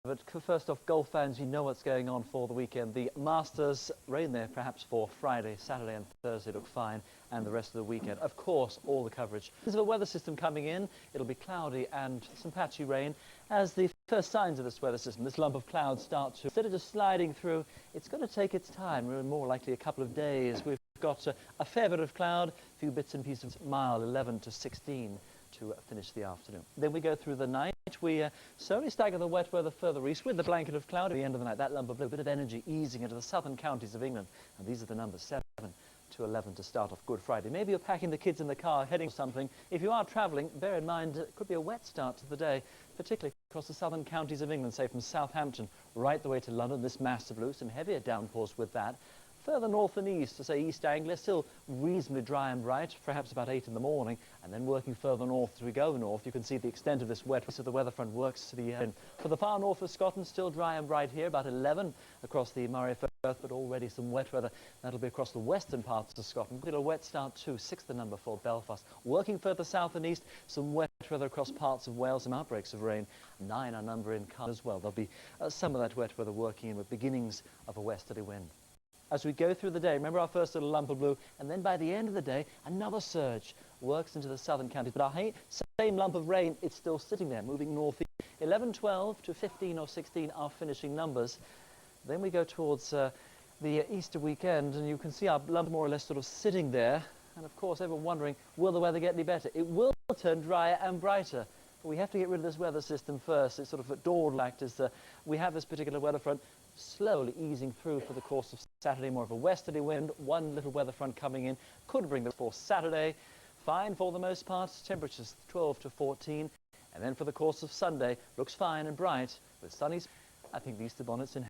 But first off, golf fans, you know what's going on for the weekend. The Masters, rain there perhaps for Friday, Saturday and Thursday look fine, and the rest of the weekend. Of course, all the coverage. There's a weather system coming in. It'll be cloudy and some patchy rain. As the first signs of this weather system, this lump of clouds start to, instead of just sliding through, it's going to take its time. We're more likely a couple of days. We've got a fair bit of cloud, a few bits and pieces, mild 11 to 16 to finish the afternoon. Then we go through the night. We slowly stagger the wet weather further east with the blanket of cloud. At the end of the night, that lump of blue, a bit of energy easing into the southern counties of England. And these are the numbers, 7 to 11 to start off Good Friday. Maybe you're packing the kids in the car, heading something. If you are travelling, bear in mind it could be a wet start to the day, particularly across the southern counties of England, say from Southampton right the way to London. This mass of blue, some heavier downpours with that. Further north and east, to say East Anglia, still reasonably dry and bright, perhaps about 8 in the morning, and then working further north as we go north, you can see the extent of this wet. So the weather front works to the end. For the far north of Scotland, still dry and bright here, about 11 across the Moray Firth, but already some wet weather. That'll be across the western parts of Scotland. A little wet start too, 6 the number for Belfast. Working further south and east, some wet weather across parts of Wales, some outbreaks of rain. 9 our number in Cardiff as well. There'll be some of that wet weather working in with beginnings of a westerly wind. As we go through the day, remember our first little lump of blue, and then by the end of the day, another surge works into the southern counties. But our same lump of rain, it's still sitting there, moving northeast. 11, 12 to 15 or 16 are finishing numbers. Then we go towards the Easter weekend, and you can see our lump more or less sort of sitting there. And of course, everyone wondering, will the weather get any better? It will turn drier and brighter. But we have to get rid of this weather system first. It's sort of a dawn act as we have this particular weather front slowly easing through for the course of Saturday. More of a westerly wind, one little weather front coming in could bring the for Saturday. Fine for the most part, temperatures 12 to 14. And then for the course of Sunday, looks fine and bright with sunny. I think the Easter bonnet's in